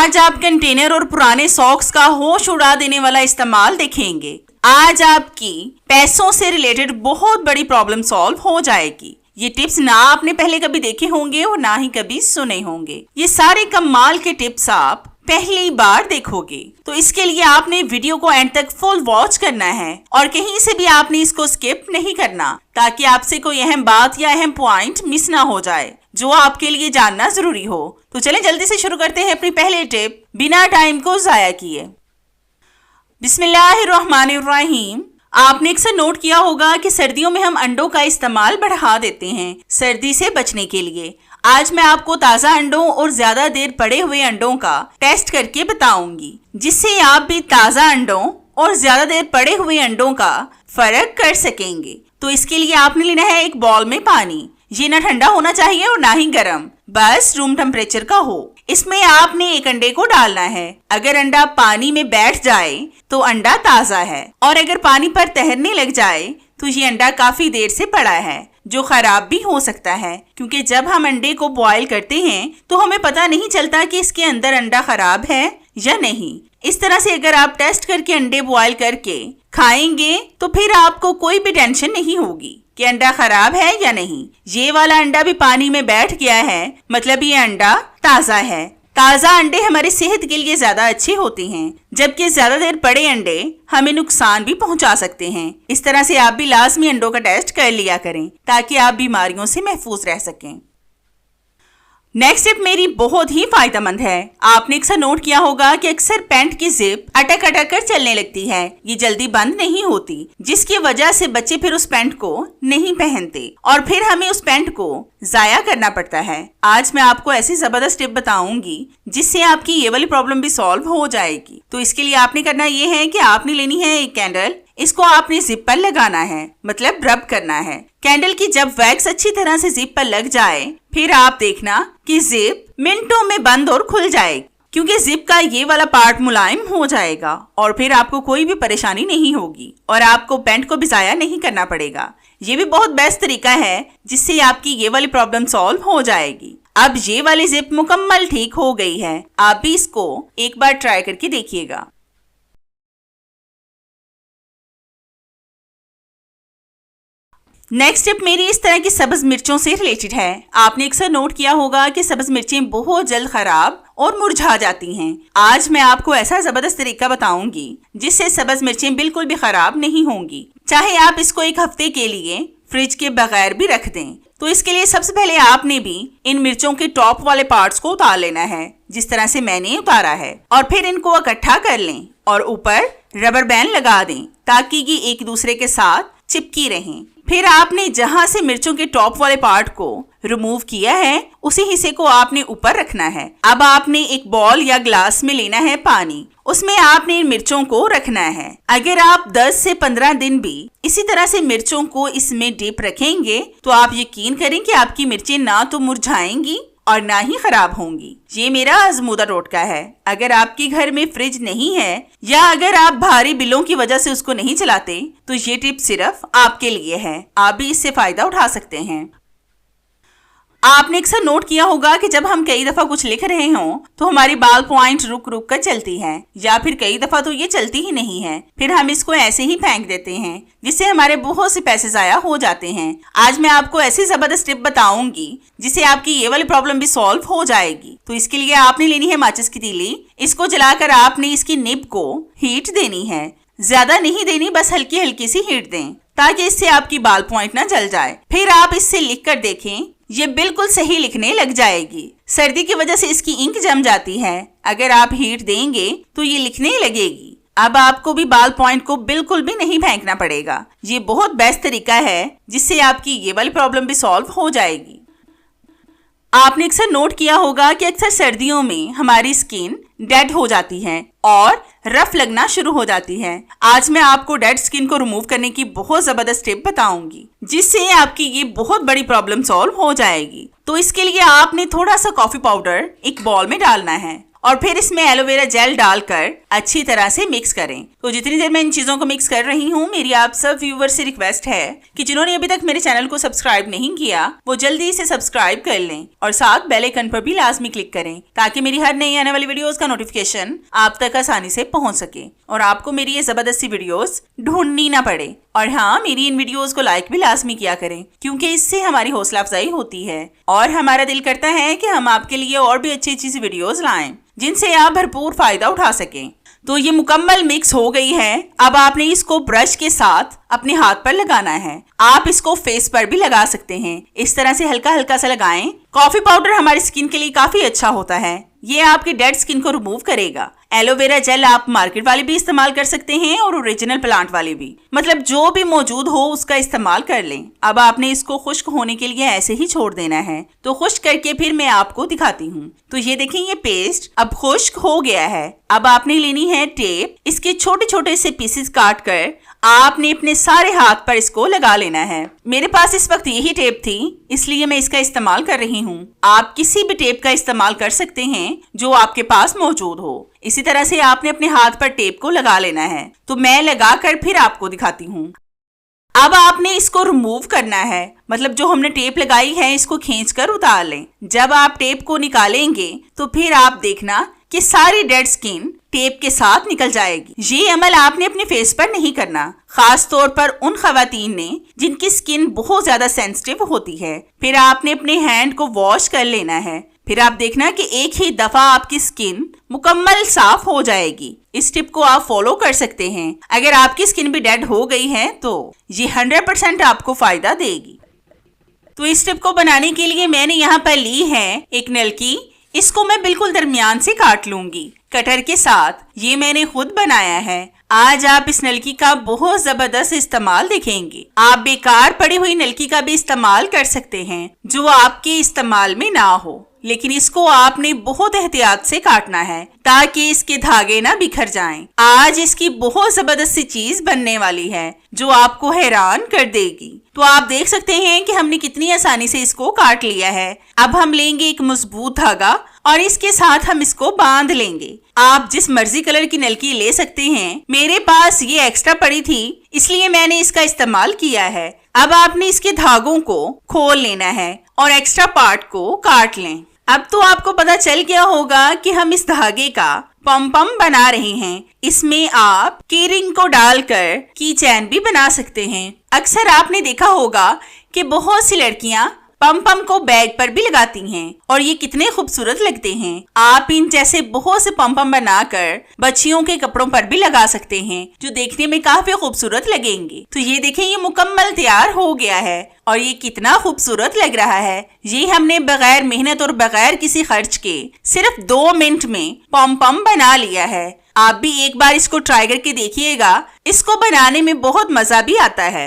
आज आप कंटेनर और पुराने सॉक्स का होश उड़ा देने वाला इस्तेमाल देखेंगे। आज आपकी पैसों से रिलेटेड बहुत बड़ी प्रॉब्लम सॉल्व हो जाएगी। ये टिप्स ना आपने पहले कभी देखे होंगे और ना ही कभी सुने होंगे। ये सारे कमाल के टिप्स आप पहली बार देखोगे, तो इसके लिए आपने वीडियो को एंड तक फुल वॉच करना है और कहीं से भी आपने इसको स्किप नहीं करना, ताकि आपसे कोई अहम बात या अहम पॉइंट मिस ना हो जाए जो आपके लिए जानना जरूरी हो। तो चलें जल्दी से शुरू करते हैं अपनी पहली टिप बिना टाइम को जाया किए। बिस्मिल्लाहिर्रहमानिर्रहीम। आपने अक्सर नोट किया होगा कि सर्दियों में हम अंडों का इस्तेमाल बढ़ा देते हैं सर्दी से बचने के लिए। आज मैं आपको ताज़ा अंडों और ज्यादा देर पड़े हुए अंडों का टेस्ट करके बताऊंगी, जिससे आप भी ताज़ा अंडों और ज्यादा देर पड़े हुए अंडों का फर्क कर सकेंगे। तो इसके लिए आपने लेना है एक बाउल में पानी। ये ना ठंडा होना चाहिए और ना ही गर्म, बस रूम टेम्परेचर का हो। इसमें आपने एक अंडे को डालना है। अगर अंडा पानी में बैठ जाए तो अंडा ताज़ा है, और अगर पानी पर तैरने लग जाए तो ये अंडा काफी देर से पड़ा है, जो खराब भी हो सकता है, क्योंकि जब हम अंडे को बॉईल करते हैं तो हमें पता नहीं चलता कि इसके अंदर अंडा खराब है या नहीं। इस तरह से अगर आप टेस्ट करके अंडे बॉईल करके खाएंगे तो फिर आपको कोई भी टेंशन नहीं होगी कि अंडा खराब है या नहीं। ये वाला अंडा भी पानी में बैठ गया है, मतलब ये अंडा ताज़ा है। ताज़ा अंडे हमारी सेहत के लिए ज्यादा अच्छे होते हैं, जबकि ज्यादा देर पड़े अंडे हमें नुकसान भी पहुंचा सकते हैं। इस तरह से आप भी लाजमी अंडों का टेस्ट कर लिया करें, ताकि आप बीमारियों से महफूज रह सकें। नेक्स्ट टिप मेरी बहुत ही फायदेमंद है। आपने अक्सर नोट किया होगा कि अक्सर पैंट की जिप अटक अटक कर चलने लगती है, ये जल्दी बंद नहीं होती, जिसकी वजह से बच्चे फिर उस पैंट को नहीं पहनते और फिर हमें उस पैंट को जाया करना पड़ता है। आज मैं आपको ऐसी जबरदस्त टिप बताऊंगी जिससे आपकी ये वाली प्रॉब्लम भी सॉल्व हो जाएगी। तो इसके लिए आपने करना ये है कि आपने लेनी है एक कैंडल। इसको आपने जिप पर लगाना है, मतलब रब करना है। कैंडल की जब वैक्स अच्छी तरह से जिप पर लग जाए, फिर आप देखना कि जिप मिनटों में बंद और खुल जाएगी, क्योंकि जिप का ये वाला पार्ट मुलायम हो जाएगा और फिर आपको कोई भी परेशानी नहीं होगी और आपको पैंट को भी जाया नहीं करना पड़ेगा। ये भी बहुत बेस्ट तरीका है जिससे आपकी ये वाली प्रॉब्लम सॉल्व हो जाएगी। अब ये वाली जिप मुकम्मल ठीक हो गई है। आप भी इसको एक बार ट्राई करके देखिएगा। नेक्स्ट टिप मेरी इस तरह की सब्ज मिर्चों से रिलेटेड है। आपने अक्सर नोट किया होगा कि सब्ज मिर्चें बहुत जल्द खराब और मुरझा जाती हैं। आज मैं आपको ऐसा जबरदस्त तरीका बताऊंगी जिससे सब्ज मिर्चें बिल्कुल भी खराब नहीं होंगी, चाहे आप इसको एक हफ्ते के लिए फ्रिज के बगैर भी रख दें। तो इसके लिए सबसे पहले आपने भी इन मिर्चों के टॉप वाले पार्ट्स को उतार लेना है, जिस तरह से मैंने उतारा है, और फिर इनको इकट्ठा कर लें और ऊपर रबर बैंड लगा दें ताकि ये एक दूसरे के साथ चिपकी रहें। फिर आपने जहां से मिर्चों के टॉप वाले पार्ट को रिमूव किया है, उसी हिस्से को आपने ऊपर रखना है। अब आपने एक बॉल या ग्लास में लेना है पानी, उसमें आपने इन मिर्चों को रखना है। अगर आप 10 से 15 दिन भी इसी तरह से मिर्चों को इसमें डिप रखेंगे तो आप यकीन करें कि आपकी मिर्चें ना तो मुरझाएंगी और ना ही खराब होंगी। ये मेरा आजमूदा टोटका है। अगर आपके घर में फ्रिज नहीं है या अगर आप भारी बिलों की वजह से उसको नहीं चलाते, तो ये टिप सिर्फ आपके लिए है। आप भी इससे फायदा उठा सकते हैं। आपने अक्सर नोट किया होगा कि जब हम कई दफा कुछ लिख रहे हों तो हमारी बाल पॉइंट रुक रुक कर चलती है, या फिर कई दफा तो ये चलती ही नहीं है। फिर हम इसको ऐसे ही फेंक देते हैं, जिससे हमारे बहुत से पैसे जाया हो जाते हैं। आज मैं आपको ऐसी जबरदस्त टिप बताऊंगी जिससे आपकी ये वाली प्रॉब्लम भी सॉल्व हो जाएगी। तो इसके लिए आपने लेनी है माचिस की तीली। इसको जलाकर आपने इसकी निब को हीट देनी है, ज्यादा नहीं देनी, बस हल्की हल्की सी हीट दें ताकि इससे आपकी बाल पॉइंट ना जल जाए। फिर आप इससे लिख कर देखें, ये बिल्कुल सही लिखने लग जाएगी। सर्दी की वजह से इसकी इंक जम जाती है, अगर आप हीट देंगे तो ये लिखने लगेगी। अब आपको भी बाल पॉइंट को बिल्कुल भी नहीं फेंकना पड़ेगा। ये बहुत बेस्ट तरीका है जिससे आपकी ये वाली प्रॉब्लम भी सॉल्व हो जाएगी। आपने अक्सर नोट किया होगा कि अक्सर सर्दियों में हमारी स्किन डेड हो जाती है और रफ लगना शुरू हो जाती है। आज मैं आपको डेड स्किन को रिमूव करने की बहुत जबरदस्त टिप बताऊंगी जिससे आपकी ये बहुत बड़ी प्रॉब्लम सॉल्व हो जाएगी। तो इसके लिए आपने थोड़ा सा कॉफी पाउडर एक बॉल में डालना है और फिर इसमें एलोवेरा जेल डालकर अच्छी तरह से मिक्स करें। तो जितनी देर मैं इन चीजों को मिक्स कर रही हूँ, मेरी आप सब व्यूअर से रिक्वेस्ट है कि जिन्होंने अभी तक मेरे चैनल को सब्सक्राइब नहीं किया वो जल्दी से सब्सक्राइब कर लें और साथ बेल आइकन पर भी लाजमी क्लिक करें ताकि मेरी हर नई आने वाली वीडियोस का नोटिफिकेशन आप तक आसानी से पहुंच सके और आपको मेरी ये जबरदस्ती वीडियोस ढूंढनी ना पड़े। और हाँ, मेरी इन वीडियोस को लाइक भी लाजमी किया करें क्योंकि इससे हमारी हौसला अफजाई होती है और हमारा दिल करता है कि हम आपके लिए और भी अच्छी अच्छी वीडियोस लाएं जिनसे आप भरपूर फायदा उठा सकें। तो ये मुकम्मल मिक्स हो गई है। अब आपने इसको ब्रश के साथ अपने हाथ पर लगाना है। आप इसको फेस पर भी लगा सकते हैं। इस तरह से हल्का हल्का सा लगाएं। कॉफी पाउडर हमारी स्किन के लिए काफी अच्छा होता है। ये आपकी डेड स्किन को रिमूव करेगा। एलोवेरा जेल आप मार्केट वाले भी इस्तेमाल कर सकते हैं और ओरिजिनल प्लांट वाले भी, मतलब जो भी मौजूद हो उसका इस्तेमाल कर लें। अब आपने इसको खुश्क होने के लिए ऐसे ही छोड़ देना है। तो खुश्क करके फिर मैं आपको दिखाती हूँ। तो ये देखें, ये पेस्ट अब खुश्क हो गया है। अब आपने लेनी है टेप। इसके छोटे छोटे से पीसेस काट कर आपने अपने सारे हाथ पर इसको लगा लेना है। मेरे पास इस वक्त यही टेप थी इसलिए मैं इसका इस्तेमाल कर रही हूँ। आप किसी भी टेप का इस्तेमाल कर सकते हैं जो आपके पास मौजूद हो। इसी तरह से आपने अपने हाथ पर टेप को लगा लेना है। तो मैं लगाकर फिर आपको दिखाती हूँ। अब आपने इसको रिमूव करना है, मतलब जो हमने टेप लगाई है इसको खींचकर उतार लें। जब आप टेप को निकालेंगे तो फिर आप देखना कि सारी डेड स्किन टेप के साथ निकल जाएगी। ये अमल आपने अपने फेस पर नहीं करना, खास तौर पर उन खवातीन ने जिनकी स्किन बहुत ज्यादा सेंसिटिव होती है। फिर आपने अपने हैंड को वॉश कर लेना है। फिर आप देखना कि एक ही दफा आपकी स्किन मुकम्मल साफ हो जाएगी। इस टिप को आप फॉलो कर सकते हैं। अगर आपकी स्किन भी डेड हो गई है तो ये 100% आपको फायदा देगी। तो इस टिप को बनाने के लिए मैंने यहाँ पर ली है एक नलकी। इसको मैं बिल्कुल दरमियान से काट लूंगी कटर के साथ। ये मैंने खुद बनाया है। आज आप इस नलकी का बहुत जबरदस्त इस्तेमाल देखेंगे। आप बेकार पड़ी हुई नलकी का भी इस्तेमाल कर सकते हैं जो आपके इस्तेमाल में ना हो, लेकिन इसको आपने बहुत एहतियात से काटना है ताकि इसके धागे ना बिखर जाएं। आज इसकी बहुत जबरदस्त सी चीज बनने वाली है जो आपको हैरान कर देगी। तो आप देख सकते हैं कि हमने कितनी आसानी से इसको काट लिया है। अब हम लेंगे एक मजबूत धागा और इसके साथ हम इसको बांध लेंगे। आप जिस मर्जी कलर की नलकी ले सकते हैं। मेरे पास ये एक्स्ट्रा पड़ी थी इसलिए मैंने इसका इस्तेमाल किया है। अब आपने इसके धागों को खोल लेना है और एक्स्ट्रा पार्ट को काट लें। अब तो आपको पता चल गया होगा कि हम इस धागे का पम पम बना रहे हैं। इसमें आप की रिंग को डालकर की चैन भी बना सकते हैं। अक्सर आपने देखा होगा कि बहुत सी लड़कियां पम पम को बैग पर भी लगाती हैं और ये कितने खूबसूरत लगते हैं। आप इन जैसे बहुत से पम पम बनाकर बच्चियों के कपड़ों पर भी लगा सकते हैं जो देखने में काफी खूबसूरत लगेंगे। तो ये देखें, ये मुकम्मल तैयार हो गया है और ये कितना खूबसूरत लग रहा है। ये हमने बगैर मेहनत और बगैर किसी खर्च के सिर्फ 2 मिनट में पम पम बना लिया है। आप भी एक बार इसको ट्राई करके देखिएगा। इसको बनाने में बहुत मजा भी आता है।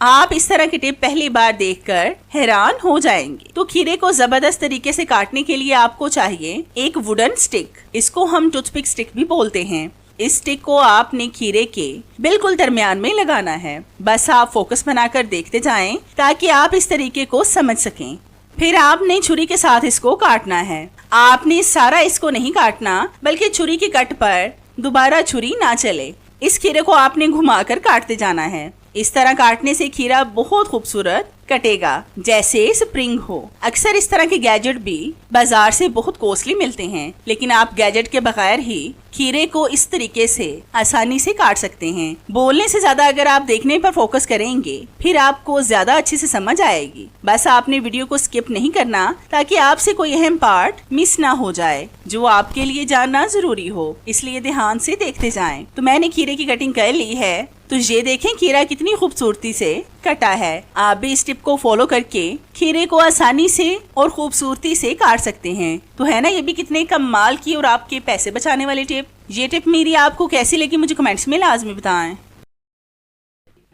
आप इस तरह की टिप पहली बार देखकर हैरान हो जाएंगे। तो खीरे को जबरदस्त तरीके से काटने के लिए आपको चाहिए एक वुडन स्टिक। इसको हम टूथपिक स्टिक भी बोलते हैं। इस स्टिक को आपने खीरे के बिल्कुल दरमियान में लगाना है। बस आप फोकस बनाकर देखते जाएं ताकि आप इस तरीके को समझ सकें। फिर आपने छुरी के साथ इसको काटना है। आपने सारा इसको नहीं काटना बल्कि छुरी की कट पर दोबारा छुरी ना चले। इस खीरे को आपने घुमाकर काटते जाना है। इस तरह काटने से खीरा बहुत खूबसूरत कटेगा जैसे स्प्रिंग हो। अक्सर इस तरह के गैजेट भी बाजार से बहुत कॉस्टली मिलते हैं, लेकिन आप गैजेट के बगैर ही खीरे को इस तरीके से आसानी से काट सकते हैं। बोलने से ज्यादा अगर आप देखने पर फोकस करेंगे फिर आपको ज्यादा अच्छे से समझ आएगी। बस आपने वीडियो को स्किप नहीं करना ताकि आपसे कोई अहम पार्ट मिस ना हो जाए जो आपके लिए जानना जरूरी हो, इसलिए ध्यान से देखते जाएं। तो मैंने खीरे की कटिंग कर ली है। तो ये देखें खीरा कितनी खूबसूरती से कटा है। आप भी इस टिप को फॉलो करके खीरे को आसानी से और खूबसूरती से काट सकते हैं। तो है ना, ये भी कितने कमाल की और आपके पैसे बचाने वाली टिप। ये टिप मेरी आपको कैसी लगी मुझे कमेंट्स में लाजमी बताएं।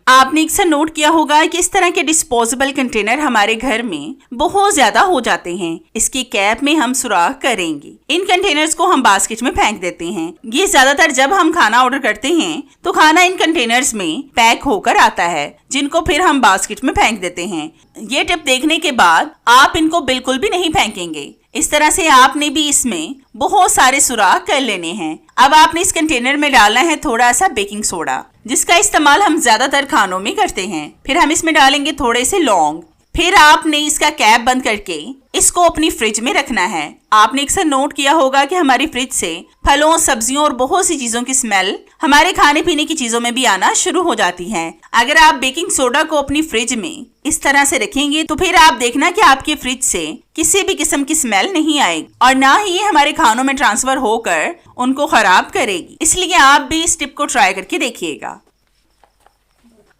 आपने अक्सर नोट किया होगा कि इस तरह के डिस्पोजेबल कंटेनर हमारे घर में बहुत ज्यादा हो जाते हैं। इसकी कैप में हम सुराख करेंगे। इन कंटेनर्स को हम बास्केट में फेंक देते हैं। ये ज्यादातर जब हम खाना ऑर्डर करते हैं तो खाना इन कंटेनर्स में पैक होकर आता है, जिनको फिर हम बास्केट में फेंक देते हैं। ये टिप देखने के बाद आप इनको बिल्कुल भी नहीं फेंकेंगे। इस तरह से आपने भी इसमें बहुत सारे सुराख कर लेने हैं। अब आपने इस कंटेनर में डालना है थोड़ा सा बेकिंग सोडा, जिसका इस्तेमाल हम ज्यादातर खानों में करते हैं। फिर हम इसमें डालेंगे थोड़े से लौंग। फिर आपने इसका कैप बंद करके इसको अपनी फ्रिज में रखना है। आपने अक्सर नोट किया होगा कि हमारी फ्रिज से फलों, सब्जियों और बहुत सी चीजों की स्मेल हमारे खाने पीने की चीजों में भी आना शुरू हो जाती है। अगर आप बेकिंग सोडा को अपनी फ्रिज में इस तरह से रखेंगे तो फिर आप देखना कि आपकी फ्रिज से किसी भी किस्म की स्मेल नहीं आएगी और ना ही ये हमारे खानों में ट्रांसफर होकर उनको खराब करेगी। इसलिए आप भी इस टिप को ट्राई करके देखिएगा।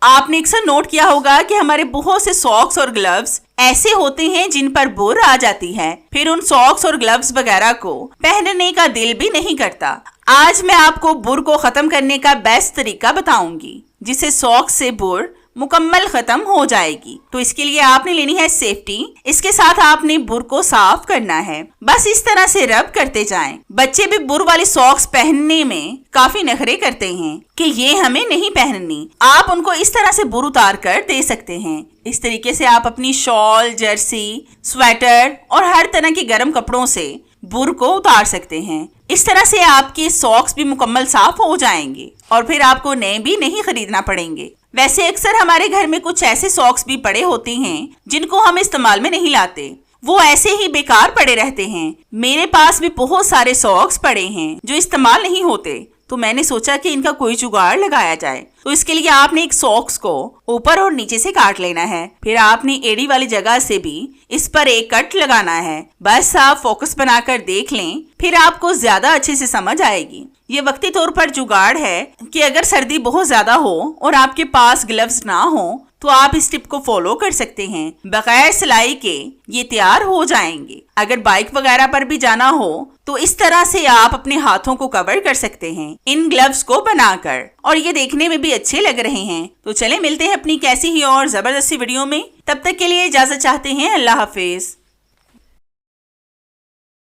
आपने अक्सर नोट किया होगा कि हमारे बहुत से सॉक्स और ग्लव्स ऐसे होते हैं जिन पर बुर आ जाती है, फिर उन सॉक्स और ग्लव्स वगैरह को पहनने का दिल भी नहीं करता। आज मैं आपको बुर को खत्म करने का बेस्ट तरीका बताऊंगी, जिससे सॉक्स से बुर मुकम्मल खत्म हो जाएगी। तो इसके लिए आपने लेनी है सेफ्टी। इसके साथ आपने बुर को साफ करना है। बस इस तरह से रब करते जाएं। बच्चे भी बुर वाली सॉक्स पहनने में काफी नखरे करते हैं कि ये हमें नहीं पहननी। आप उनको इस तरह से बुर उतार कर दे सकते हैं। इस तरीके से आप अपनी शॉल, जर्सी, स्वेटर और हर तरह के गर्म कपड़ों से बुर को उतार सकते हैं। इस तरह से आपके सॉक्स भी मुकम्मल साफ हो जाएंगे और फिर आपको नए भी नहीं खरीदना पड़ेंगे। वैसे अक्सर हमारे घर में कुछ ऐसे सॉक्स भी पड़े होते हैं जिनको हम इस्तेमाल में नहीं लाते, वो ऐसे ही बेकार पड़े रहते हैं। मेरे पास भी बहुत सारे सॉक्स पड़े हैं जो इस्तेमाल नहीं होते, तो मैंने सोचा कि इनका कोई जुगाड़ लगाया जाए। तो इसके लिए आपने एक सॉक्स को ऊपर और नीचे से काट लेना है। फिर आपने एड़ी वाली जगह से भी इस पर एक कट लगाना है। बस आप फोकस बनाकर देख लें, फिर आपको ज्यादा अच्छे से समझ आएगी। ये वक्ती तौर पर जुगाड़ है कि अगर सर्दी बहुत ज्यादा हो और आपके पास ग्लव्स ना हो तो आप इस टिप को फॉलो कर सकते हैं। बगैर सिलाई के ये तैयार हो जाएंगे। अगर बाइक वगैरह पर भी जाना हो तो इस तरह से आप अपने हाथों को कवर कर सकते हैं इन ग्लव्स को बनाकर, और ये देखने में भी अच्छे लग रहे हैं। तो चले मिलते हैं अपनी कैसी ही और जबरदस्ती वीडियो में। तब तक के लिए इजाजत चाहते हैं। अल्लाह हाफिज।